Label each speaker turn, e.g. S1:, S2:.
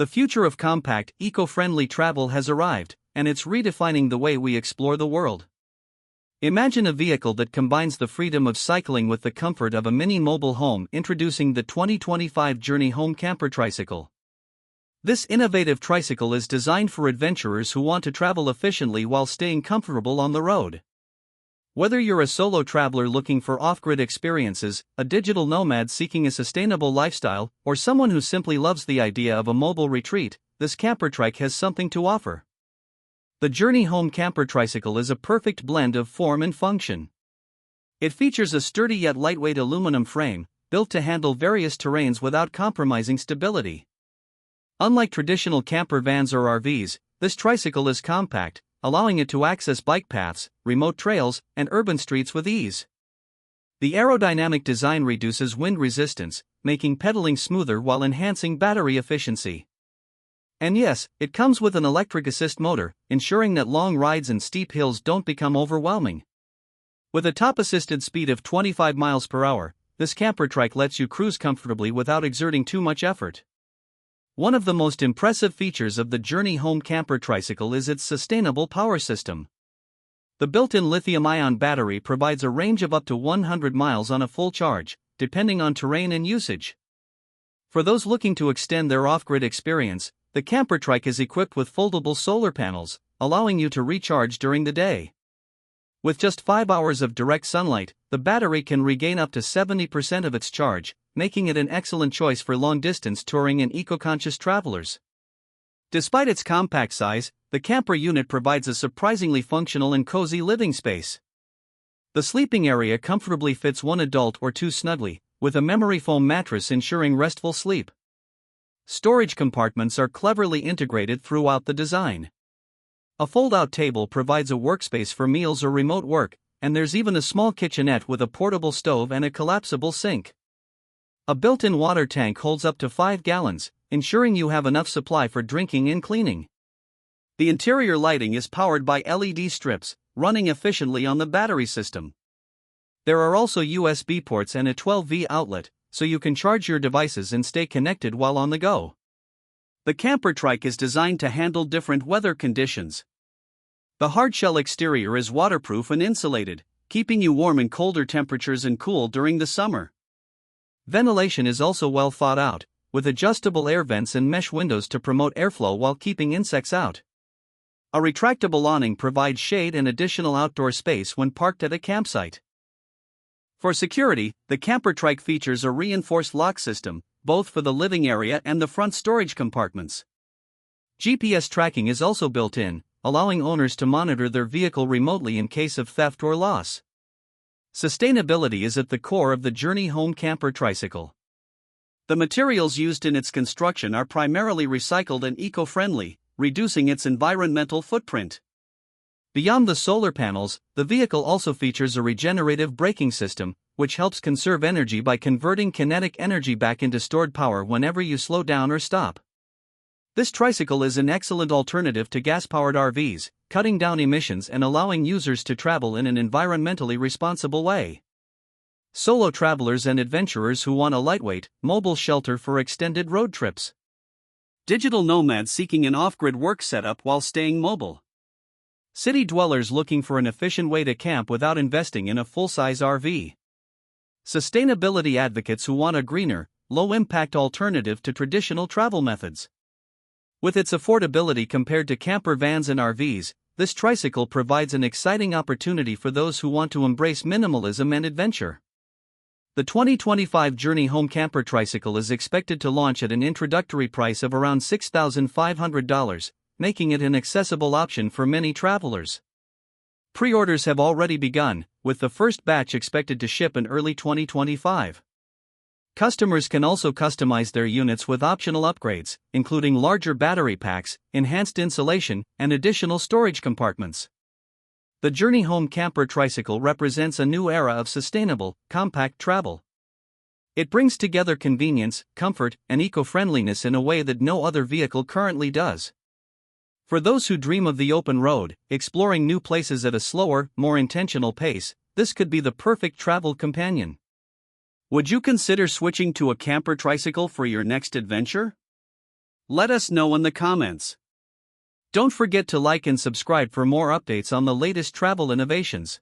S1: The future of compact, eco-friendly travel has arrived, and it's redefining the way we explore the world. Imagine a vehicle that combines the freedom of cycling with the comfort of a mini mobile home. Introducing the 2025 Journey Home Camper Tricycle. This innovative tricycle is designed for adventurers who want to travel efficiently while staying comfortable on the road. Whether you're a solo traveler looking for off-grid experiences, a digital nomad seeking a sustainable lifestyle, or someone who simply loves the idea of a mobile retreat, this camper trike has something to offer. The Journey Home Camper Tricycle is a perfect blend of form and function. It features a sturdy yet lightweight aluminum frame, built to handle various terrains without compromising stability. Unlike traditional camper vans or RVs, this tricycle is compact, allowing it to access bike paths, remote trails, and urban streets with ease. The aerodynamic design reduces wind resistance, making pedaling smoother while enhancing battery efficiency. And yes, it comes with an electric assist motor, ensuring that long rides and steep hills don't become overwhelming. With a top-assisted speed of 25 miles per hour, this camper trike lets you cruise comfortably without exerting too much effort. One of the most impressive features of the Journey Home Camper Tricycle is its sustainable power system. The built-in lithium-ion battery provides a range of up to 100 miles on a full charge, depending on terrain and usage. For those looking to extend their off-grid experience, the camper trike is equipped with foldable solar panels, allowing you to recharge during the day. With just 5 hours of direct sunlight, the battery can regain up to 70% of its charge, making it an excellent choice for long-distance touring and eco-conscious travelers. Despite its compact size, the camper unit provides a surprisingly functional and cozy living space. The sleeping area comfortably fits one adult or two snugly, with a memory foam mattress ensuring restful sleep. Storage compartments are cleverly integrated throughout the design. A fold-out table provides a workspace for meals or remote work, and there's even a small kitchenette with a portable stove and a collapsible sink. A built-in water tank holds up to 5 gallons, ensuring you have enough supply for drinking and cleaning. The interior lighting is powered by LED strips, running efficiently on the battery system. There are also USB ports and a 12V outlet, so you can charge your devices and stay connected while on the go. The camper trike is designed to handle different weather conditions. The hardshell exterior is waterproof and insulated, keeping you warm in colder temperatures and cool during the summer. Ventilation is also well thought out, with adjustable air vents and mesh windows to promote airflow while keeping insects out. A retractable awning provides shade and additional outdoor space when parked at a campsite. For security, the camper trike features a reinforced lock system, both for the living area and the front storage compartments. GPS tracking is also built in, allowing owners to monitor their vehicle remotely in case of theft or loss. Sustainability is at the core of the Journey Home Camper Tricycle. The materials used in its construction are primarily recycled and eco-friendly, reducing its environmental footprint. Beyond the solar panels, the vehicle also features a regenerative braking system, which helps conserve energy by converting kinetic energy back into stored power whenever you slow down or stop. This tricycle is an excellent alternative to gas-powered RVs, cutting down emissions and allowing users to travel in an environmentally responsible way. Solo travelers and adventurers who want a lightweight, mobile shelter for extended road trips. Digital nomads seeking an off-grid work setup while staying mobile. City dwellers looking for an efficient way to camp without investing in a full-size RV. Sustainability advocates who want a greener, low-impact alternative to traditional travel methods. With its affordability compared to camper vans and RVs, this tricycle provides an exciting opportunity for those who want to embrace minimalism and adventure. The 2025 Journey Home Camper Tricycle is expected to launch at an introductory price of around $6,500, making it an accessible option for many travelers. Pre-orders have already begun, with the first batch expected to ship in early 2025. Customers can also customize their units with optional upgrades, including larger battery packs, enhanced insulation, and additional storage compartments. The Journey Home Camper Tricycle represents a new era of sustainable, compact travel. It brings together convenience, comfort, and eco-friendliness in a way that no other vehicle currently does. For those who dream of the open road, exploring new places at a slower, more intentional pace, this could be the perfect travel companion. Would you consider switching to a camper tricycle for your next adventure?
S2: Let us know in the comments.
S1: Don't forget to like and subscribe for more updates on the latest travel innovations.